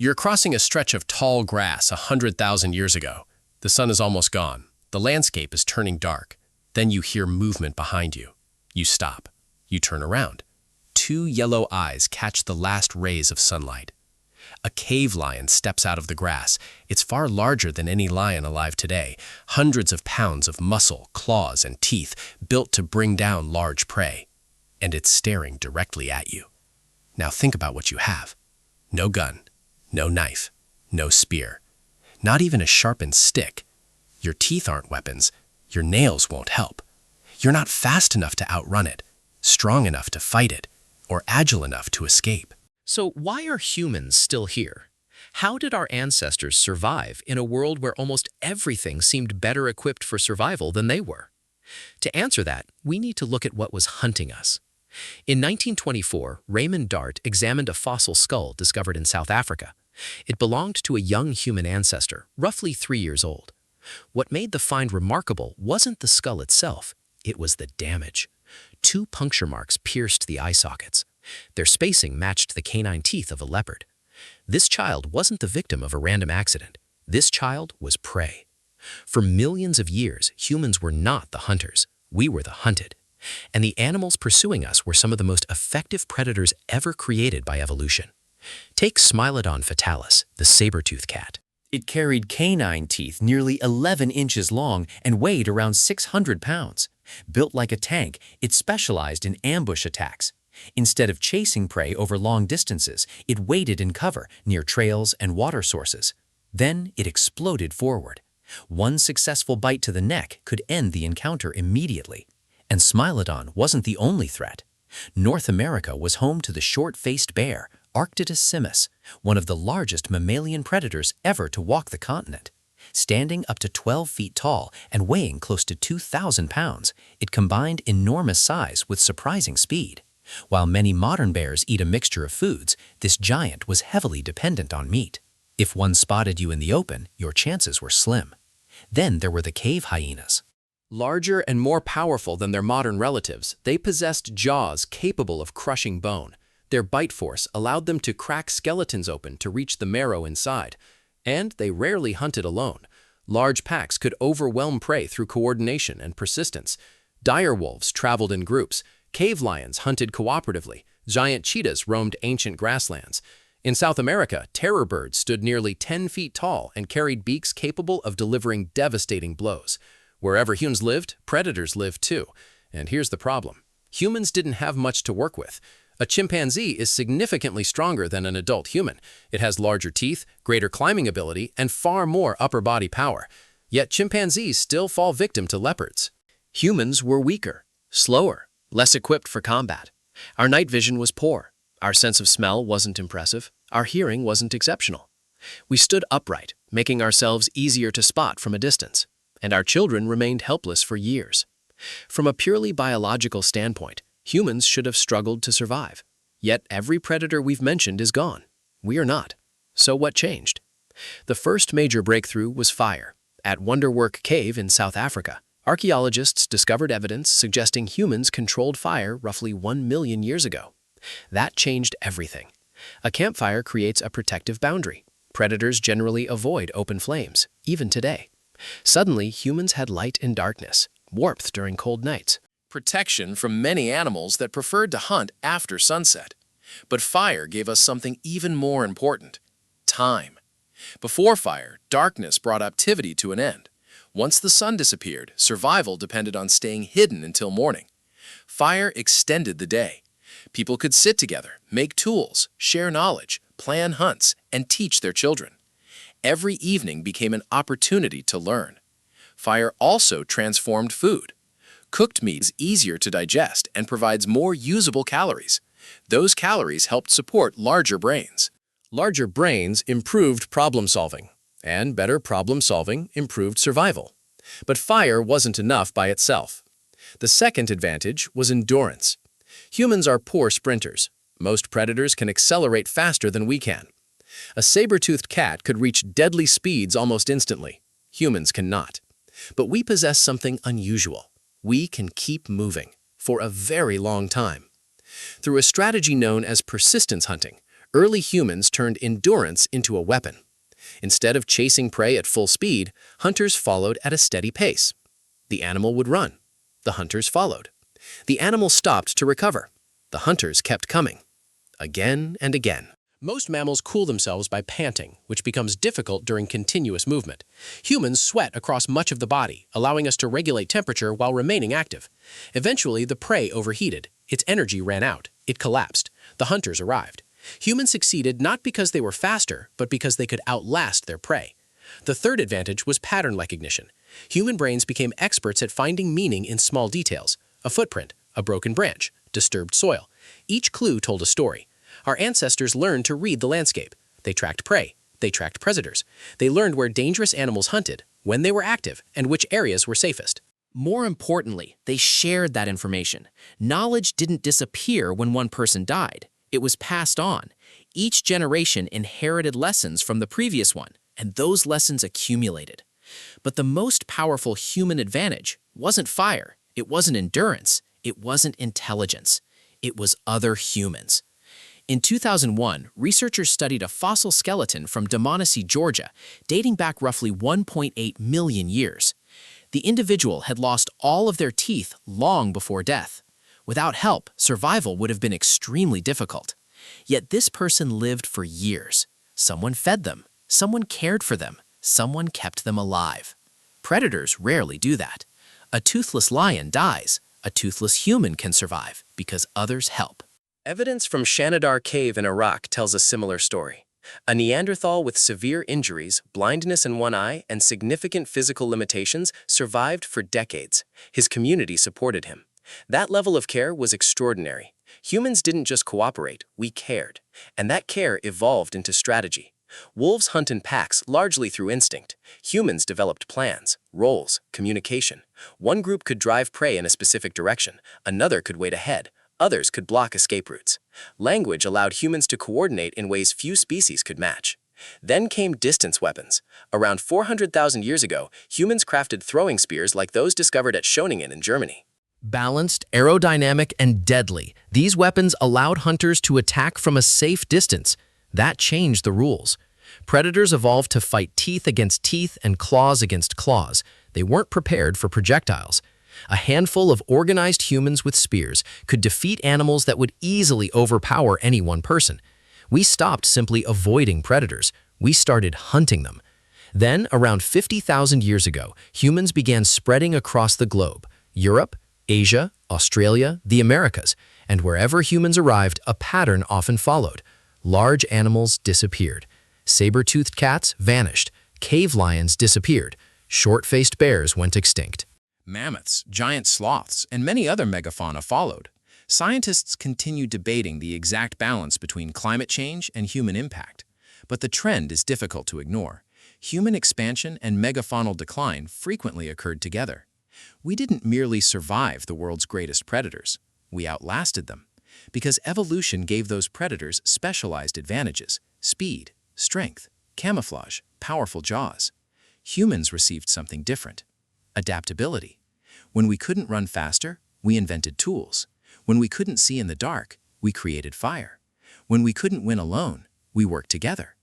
You're crossing a stretch of tall grass 100,000 years ago. The sun is almost gone. The landscape is turning dark. Then you hear movement behind you. You stop. You turn around. Two yellow eyes catch the last rays of sunlight. A cave lion steps out of the grass. It's far larger than any lion alive today. Hundreds of pounds of muscle, claws, and teeth built to bring down large prey. And it's staring directly at you. Now think about what you have. No gun, no knife, no spear, not even a sharpened stick. Your teeth aren't weapons. Your nails won't help. You're not fast enough to outrun it, strong enough to fight it, or agile enough to escape. So why are humans still here? How did our ancestors survive in a world where almost everything seemed better equipped for survival than they were? To answer that, we need to look at what was hunting us. In 1924, Raymond Dart examined a fossil skull discovered in South Africa. It belonged to a young human ancestor, roughly 3 years old. What made the find remarkable wasn't the skull itself, it was the damage. 2 puncture marks pierced the eye sockets. Their spacing matched the canine teeth of a leopard. This child wasn't the victim of a random accident. This child was prey. For millions of years, humans were not the hunters. We were the hunted. And the animals pursuing us were some of the most effective predators ever created by evolution. Take Smilodon fatalis, the saber-toothed cat. It carried canine teeth nearly 11 inches long and weighed around 600 pounds. Built like a tank, it specialized in ambush attacks. Instead of chasing prey over long distances, it waited in cover near trails and water sources. Then it exploded forward. One successful bite to the neck could end the encounter immediately. And Smilodon wasn't the only threat. North America was home to the short-faced bear, Arctodus simus, one of the largest mammalian predators ever to walk the continent. Standing up to 12 feet tall and weighing close to 2,000 pounds, it combined enormous size with surprising speed. While many modern bears eat a mixture of foods, this giant was heavily dependent on meat. If one spotted you in the open, your chances were slim. Then there were the cave hyenas. Larger and more powerful than their modern relatives, they possessed jaws capable of crushing bone. Their bite force allowed them to crack skeletons open to reach the marrow inside. And they rarely hunted alone. Large packs could overwhelm prey through coordination and persistence. Dire wolves traveled in groups. Cave lions hunted cooperatively. Giant cheetahs roamed ancient grasslands. In South America, terror birds stood nearly 10 feet tall and carried beaks capable of delivering devastating blows. Wherever humans lived, predators lived too. And here's the problem. Humans didn't have much to work with. A chimpanzee is significantly stronger than an adult human. It has larger teeth, greater climbing ability, and far more upper body power. Yet chimpanzees still fall victim to leopards. Humans were weaker, slower, less equipped for combat. Our night vision was poor. Our sense of smell wasn't impressive. Our hearing wasn't exceptional. We stood upright, making ourselves easier to spot from a distance. And our children remained helpless for years. From a purely biological standpoint, humans should have struggled to survive. Yet every predator we've mentioned is gone. We are not. So what changed? The first major breakthrough was fire. At Wonderwork Cave in South Africa, archaeologists discovered evidence suggesting humans controlled fire roughly 1 million years ago. That changed everything. A campfire creates a protective boundary. Predators generally avoid open flames, even today. Suddenly, humans had light and darkness, warmth during cold nights, protection from many animals that preferred to hunt after sunset. But fire gave us something even more important: time. Before fire, darkness brought activity to an end. Once the sun disappeared, survival depended on staying hidden until morning. Fire extended the day. People could sit together, make tools, share knowledge, plan hunts, and teach their children. Every evening became an opportunity to learn. Fire also transformed food. Cooked meat is easier to digest and provides more usable calories. Those calories helped support larger brains. Larger brains improved problem solving, and better problem solving improved survival. But fire wasn't enough by itself. The second advantage was endurance. Humans are poor sprinters. Most predators can accelerate faster than we can. A saber-toothed cat could reach deadly speeds almost instantly. Humans cannot. But we possess something unusual. We can keep moving for a very long time. Through a strategy known as persistence hunting, Early humans turned endurance into a weapon. Instead of chasing prey at full speed, hunters followed at a steady pace. The animal would run. The hunters followed. The animal stopped to recover. The hunters kept coming. Again and again. Most mammals cool themselves by panting, which becomes difficult during continuous movement. Humans sweat across much of the body, allowing us to regulate temperature while remaining active. Eventually, the prey overheated. Its energy ran out. It collapsed. The hunters arrived. Humans succeeded not because they were faster, but because they could outlast their prey. The third advantage was pattern recognition. Human brains became experts at finding meaning in small details. A footprint, a broken branch, disturbed soil. Each clue told a story. Our ancestors learned to read the landscape. They tracked prey. They tracked predators. They learned where dangerous animals hunted, when they were active, and which areas were safest. More importantly, they shared that information. Knowledge didn't disappear when one person died. It was passed on. Each generation inherited lessons from the previous one, and those lessons accumulated. But the most powerful human advantage wasn't fire. It wasn't endurance. It wasn't intelligence. It was other humans. In 2001, researchers studied a fossil skeleton from Dmanisi, Georgia, dating back roughly 1.8 million years. The individual had lost all of their teeth long before death. Without help, survival would have been extremely difficult. Yet this person lived for years. Someone fed them. Someone cared for them. Someone kept them alive. Predators rarely do that. A toothless lion dies. A toothless human can survive because others help. Evidence from Shanidar Cave in Iraq tells a similar story. A Neanderthal with severe injuries, blindness in one eye, and significant physical limitations survived for decades. His community supported him. That level of care was extraordinary. Humans didn't just cooperate, we cared. And that care evolved into strategy. Wolves hunt in packs largely through instinct. Humans developed plans, roles, communication. One group could drive prey in a specific direction, another could wait ahead. Others could block escape routes. Language allowed humans to coordinate in ways few species could match. Then came distance weapons. Around 400,000 years ago, humans crafted throwing spears like those discovered at Schoningen in Germany. Balanced, aerodynamic, and deadly, these weapons allowed hunters to attack from a safe distance. That changed the rules. Predators evolved to fight teeth against teeth and claws against claws. They weren't prepared for projectiles. A handful of organized humans with spears could defeat animals that would easily overpower any one person. We stopped simply avoiding predators. We started hunting them. Then, around 50,000 years ago, humans began spreading across the globe. Europe, Asia, Australia, the Americas, and wherever humans arrived, a pattern often followed. Large animals disappeared. Saber-toothed cats vanished. Cave lions disappeared. Short-faced bears went extinct. Mammoths, giant sloths, and many other megafauna followed. Scientists continue debating the exact balance between climate change and human impact. But the trend is difficult to ignore. Human expansion and megafaunal decline frequently occurred together. We didn't merely survive the world's greatest predators. We outlasted them. Because evolution gave those predators specialized advantages: speed, strength, camouflage, powerful jaws. Humans received something different: adaptability. When we couldn't run faster, we invented tools. When we couldn't see in the dark, we created fire. When we couldn't win alone, we worked together.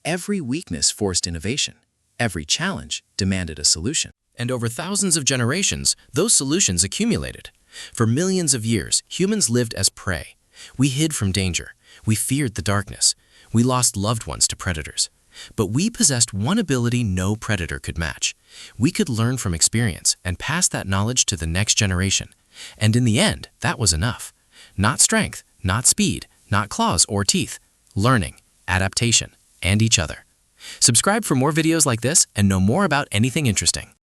Every weakness forced innovation. Every challenge demanded a solution. And over thousands of generations, those solutions accumulated. For millions of years, humans lived as prey. We hid from danger. We feared the darkness. We lost loved ones to predators. But we possessed one ability no predator could match. We could learn from experience and pass that knowledge to the next generation. And in the end, that was enough. Not strength, not speed, not claws or teeth. Learning, adaptation, and each other. Subscribe for more videos like this and know more about anything interesting.